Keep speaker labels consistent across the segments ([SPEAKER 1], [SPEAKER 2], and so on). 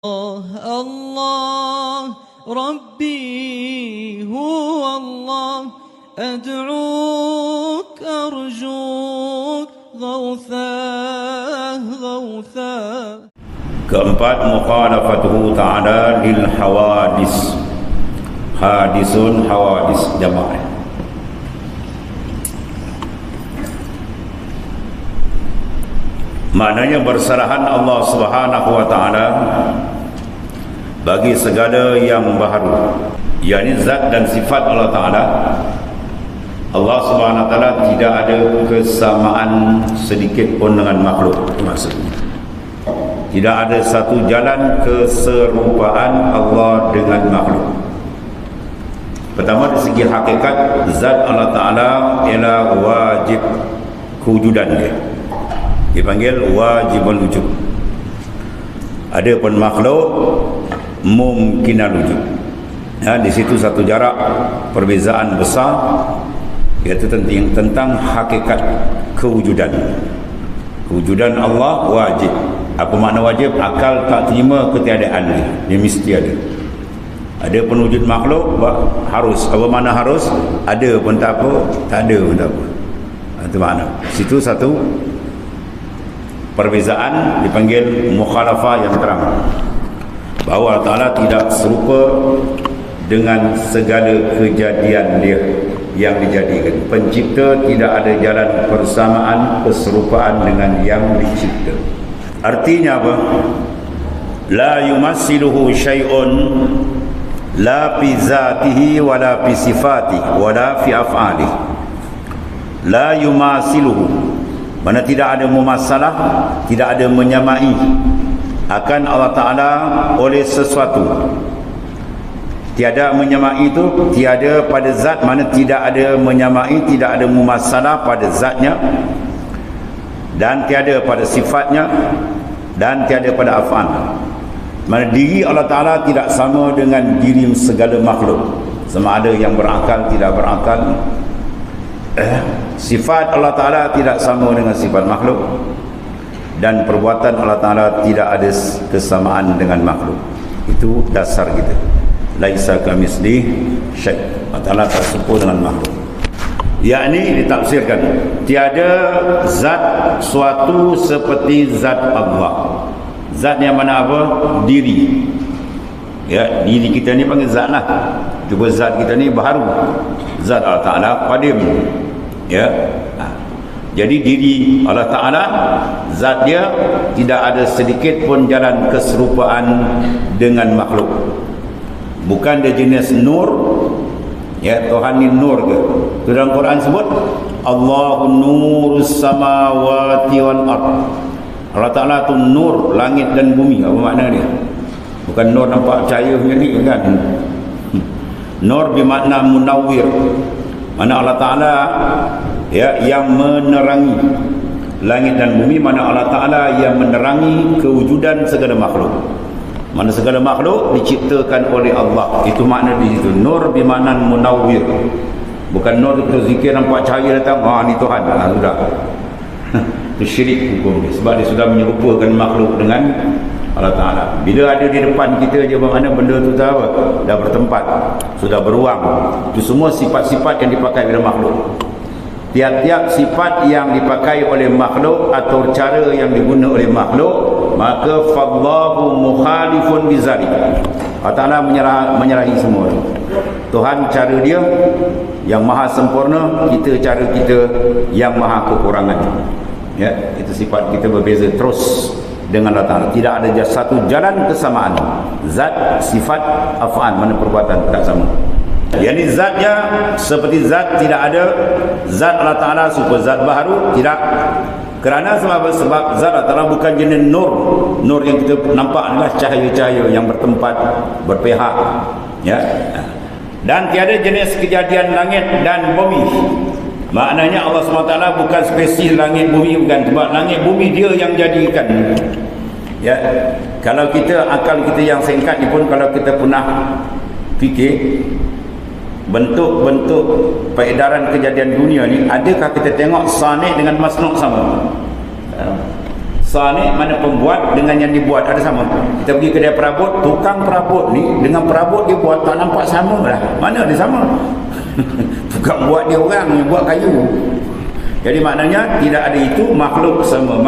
[SPEAKER 1] الله ربي هو الله أدعوك أرجوك غوثا.
[SPEAKER 2] Keempat, mukhalafatuhu ta'ala lil hawadis. Hadisun hawadis jamaah. Maknanya berserahan Allah Subhanahu wa taala bagi segala yang baharu, yakni zat dan sifat Allah taala. Allah Subhanahu wa taala tidak ada kesamaan sedikit pun dengan makhluk. Maksudnya tidak ada satu jalan keserupaan Allah dengan makhluk. Pertama, dari segi hakikat, zat Allah taala ialah wajib kewujudan dia, dipanggil wajibul wujud. Ada pun makhluk mungkinal wujud. Di situ satu jarak perbezaan besar, iaitu tentang hakikat kewujudan. Kewujudan Allah wajib. Apa makna wajib? Akal tak terima ketiadaan dia mesti ada. Ada pun wujud makhluk harus. Apa makna harus? Ada pun tak apa, tak ada pun tak apa. Itu makna. Situ satu perbezaan, dipanggil mukhalafah yang terang, bahawa Allah Ta'ala tidak serupa dengan segala kejadian dia yang dijadikan. Pencipta tidak ada jalan persamaan keserupaan dengan yang dicipta. Artinya apa? La yumassiluhu syai'un la fi zatihi wa la fi sifatihi wa la fi af'alihi. La yumassiluhu, mana tidak ada mumasalah, tidak ada menyamai akan Allah Ta'ala oleh sesuatu. Tiada menyamai itu, tiada pada zat, mana tidak ada menyamai, tidak ada mumasalah pada zatnya, dan tiada pada sifatnya, dan tiada pada af'al. Mana diri Allah Ta'ala tidak sama dengan diri segala makhluk, sama ada yang berakal, tidak berakal. Sifat Allah Ta'ala tidak sama dengan sifat makhluk, dan perbuatan Allah Ta'ala tidak ada kesamaan dengan makhluk. Itu dasar kita. Laisa kamitslihi syai'. Allah Ta'ala tak serupa dengan makhluk. Yakni ditafsirkan, tiada zat suatu seperti zat Allah. Zat yang mana apa? Diri. Ya, diri kita ni panggil zat lah. Cuba zat kita ni baharu. Zat Allah Ta'ala qadim. Ya. Jadi diri Allah Ta'ala, zat dia tidak ada sedikit pun jalan keserupaan dengan makhluk. Bukan dia jenis nur. Ya, Tuhan ni nur ke? Itu dalam Quran sebut Allahu nurus samawati wal ard. Allah Ta'ala tu nur langit dan bumi. Apa makna dia? Bukan nur nampak cahaya macam ni kan? Nur bermakna munawwir. Mana Allah Ta'ala ya yang menerangi langit dan bumi, mana Allah Ta'ala yang menerangi kewujudan segala makhluk. Mana segala makhluk diciptakan oleh Allah. Itu makna di situ. Nur bermakna munawwir. Bukan nur itu zikir nampak cahaya datang, ni Tuhan. Sudah. Itu syirik hukum dia, sebab dia sudah menyerupakan makhluk dengan Allah Ta'ala. Bila ada di depan kita je, bermakna benda tu dah apa? Dah bertempat, sudah beruang. Itu semua sifat-sifat yang dipakai oleh makhluk. Tiap-tiap sifat yang dipakai oleh makhluk atau cara yang diguna oleh makhluk, maka fallahu mukhalifun bizalik. Allah Ta'ala menyerahi semua. Tuhan cara dia yang maha sempurna, kita cara kita yang maha kekurangan. Ya, itu sifat kita berbeza terus dengan Allah Ta'ala. Tidak ada satu jalan kesamaan. Zat, sifat, af'al, mana perbuatan tak sama. Yang zatnya seperti zat tidak ada. Zat Allah Ta'ala super zat baharu tidak. Kerana sebab zat Allah Ta'ala bukan jenis nur. Nur yang kita nampak adalah cahaya-cahaya yang bertempat, berpihak. Ya. Dan tiada jenis kejadian langit dan bumi. Maknanya Allah SWT bukan spesies langit bumi, bukan. Sebab langit bumi dia yang jadikan. Ya, kalau kita, akal kita yang singkat ni pun, kalau kita pernah fikir bentuk-bentuk peredaran kejadian dunia ni, adakah kita tengok sanik dengan masnuk sama? Sani mana pembuat dengan yang dibuat ada sama. Kita pergi kedai perabot, tukang perabot ni dengan perabot dia buat tak nampak sama lah. Mana ada sama? Tukang buat dia orang yang buat kayu. Jadi maknanya tidak ada itu makhluk sama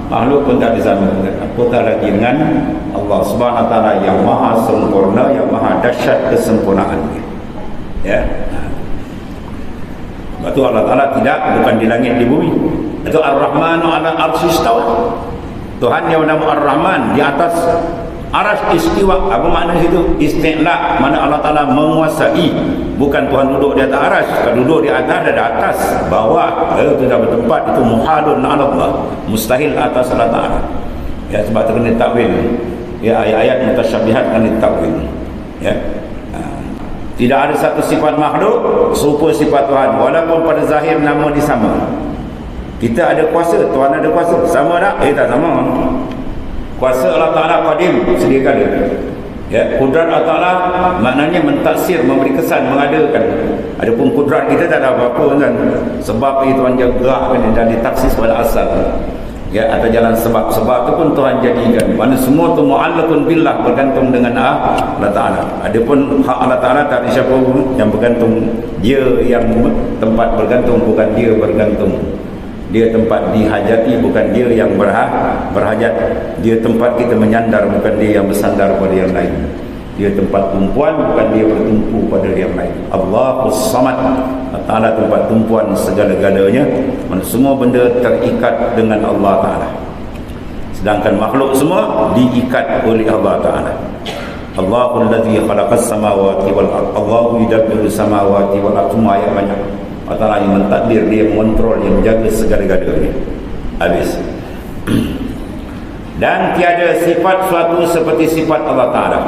[SPEAKER 2] makhluk pun tak ada sama. Apatah lagi dengan Allah Subhanahu Wa Taala yang maha sempurna, yang maha dahsyat kesempurnaan. Ya. Sebab tu Allah Ta'ala tidak, bukan di langit, di bumi. Itu Ar-Rahmanu ala arsy istawa. Tuhan yang bernama Ar-Rahman di atas arasy istiwa. Apa makna itu? Isti'la, mana Allah Ta'ala menguasai. Bukan Tuhan duduk di atas arasy. Kalau duduk di atas, ada di atas, bawah, itu dah bertempat. Itu muhalun ala Allah, mustahil atas Allah Ta'ala. Ya, sebab itu kena takwil. Ya, ayat-ayat mutasyabihat kena takwil. Ya. Tidak ada satu sifat makhluk serupa sifat Tuhan, walaupun pada zahir nama dia sama. Kita ada kuasa, Tuhan ada kuasa, sama tak? Tak sama. Kuasa Allah Ta'ala qadim, sedia kala. Ya, kudrat Allah Ta'ala maknanya mentaksir, memberi kesan, mengadakan. Adapun kudrat kita tak ada apa-apa kan. Sebab itu Tuhan gerakkan dan ditaksis pada asal. Ya, atas jalan sebab tu pun Tuhan jadikan. Mana semua tu mu'allaqun billah, bergantung dengan Allah Ta'ala. Adapun hak Allah Ta'ala tak ada siapa pun yang bergantung. Dia yang tempat bergantung, bukan dia bergantung. Dia tempat dihajati, bukan dia yang berhajat. Dia tempat kita menyandar, bukan dia yang bersandar pada yang lain. Dia tempat tumpuan, bukan dia bertumpu pada yang lain. Allahus Samad, Allah Ta'ala tempat tumpuan segala-galanya. Semua benda terikat dengan Allah Ta'ala. Sedangkan makhluk semua diikat oleh Allah Ta'ala. Allahul ladzi khalaqas samawati wal ardh. Allahu yudabbiru samawati wal ardh. Semua ayat banyak. Allah Ta'ala yang mentakdir, dia mengontrol, yang menjaga segala-galanya. Habis. Dan tiada sifat suatu seperti sifat Allah Ta'ala.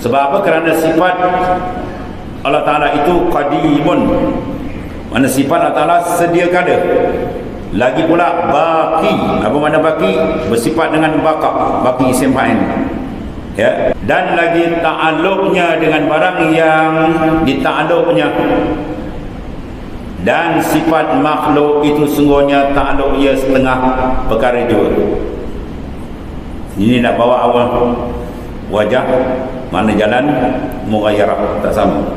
[SPEAKER 2] Sebab apa? Kerana sifat Allah Ta'ala itu qadimun. Mana sifat Allah Ta'ala sedia kada. Lagi pula baqi. Apa makna baqi? Bersifat dengan baqa. Baqi isim fa'il. Ya. Dan lagi ta'alluqnya dengan barang yang dita'alluqnya. Dan sifat makhluk itu sungguhnya ta'alluq ia setengah perkara dua. Ini nak bawa awal wajah, mana jalan mughayyarah, tak sama.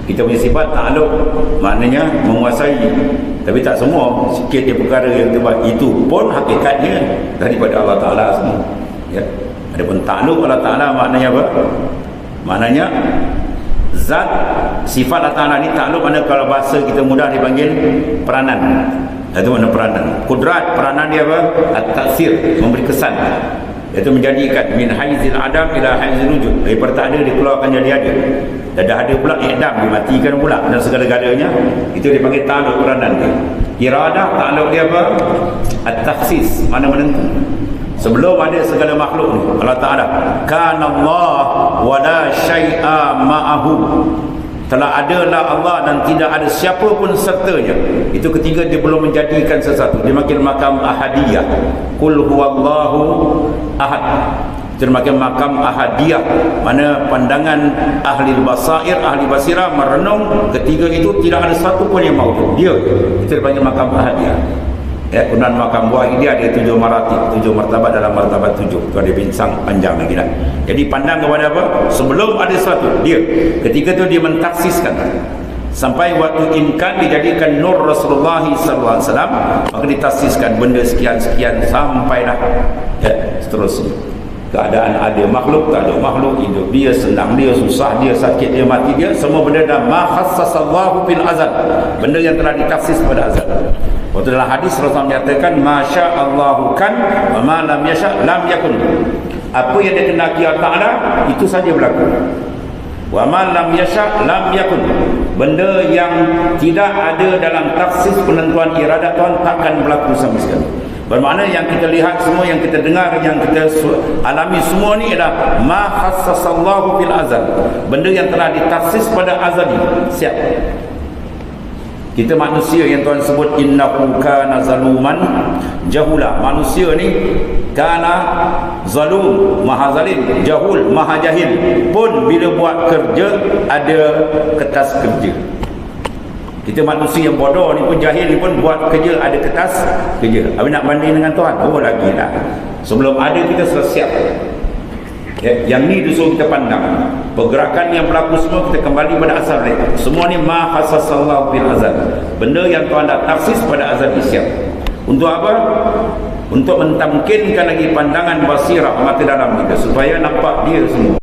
[SPEAKER 2] Kita punya sifat ta'alluq maknanya menguasai, tapi tak semua. Sikit dia perkara yang terbuat, itu pun hakikatnya daripada Allah Ta'ala semua. Ya. Adapun ta'alluq Allah Ta'ala maknanya apa? Maknanya zat, sifat Allah Ta'ala ni ta'alluq, mana kalau bahasa kita mudah dipanggil peranan. Itu mana peranan. Kudrat, peranan dia apa? At-taksir, memberi kesan. Itu menjadikan min haizil adam ila haizil wujud. Daripada tak ada dikeluarkan jadi ada. Dan dah ada pula i'dam, dimatikan pula, dan segala-galanya. Itu dipanggil ta'alluq peranan dia. Iradah, ta'alluq dia apa? At-takhsis, mana menentu. Sebelum ada segala makhluk ni, Allah Ta'ala kana Allah wa la syai'a ma'ahu. Telah adalah Allah dan tidak ada siapa pun sertanya. Itu ketiga, dia belum menjadikan sesuatu. Dia makin makam ahadiyah. Qul huwallahu ahad. Itu makin makam ahadiyah. Mana pandangan ahli basair, ahli basirah merenung ketiga itu tidak ada satu pun yang mahu. Dia. Itu dipanggil makam ahadiyah. Ya, kemudian makam wahidiyah dia 7 maratib, 7 martabat dalam martabat 7. Itu ada bincang panjang lagi dah. Jadi pandang kepada apa? Sebelum ada sesuatu, dia. Ketika itu dia mentaksiskan. Sampai waktu imkan dijadikan nur Rasulullah SAW, maka ditaksiskan benda sekian-sekian sampailah ya, seterusnya. Keadaan ada makhluk, tak ada makhluk, hidup dia, senang dia, susah dia, sakit dia, mati dia, semua benda dah ma khassasallahu bil azal. Benda yang telah ditaksis pada azal. Waktu dalam hadis Rasulullah menyatakan masya Allahu kan wa ma lam yasha lam yakun. Apa yang dikehendaki Allah Ta'ala itu saja berlaku. Wa ma lam yasha lam yakun. Benda yang tidak ada dalam taksis penentuan iradat Tuhan takkan berlaku sama sekali. Bermakna yang kita lihat semua, yang kita dengar, yang kita alami semua ni adalah ma khassasallahu bil azal. Benda yang telah ditaksis pada azali. Siap. Kita manusia yang Tuhan sebut innahu kana zaluman jahula. Manusia ni kana zalum, maha zalim, jahul, maha jahil. Pun bila buat kerja ada kertas kerja. Kita manusia yang bodoh ni pun, jahil ni pun buat kerja, ada kertas kerja. Habis nak banding dengan Tuhan, oh lagi lah. Sebelum ada kita sudah siap. Yang ni disuruh kita pandang. Pergerakan yang berlaku semua kita kembali pada asal mereka. Semua ni ma khasasallahu bil azal. Benda yang Tuhan dah taksis pada azal siap. Untuk apa? Untuk mentamkinkan lagi pandangan basirah mata dalam kita supaya nampak dia semua.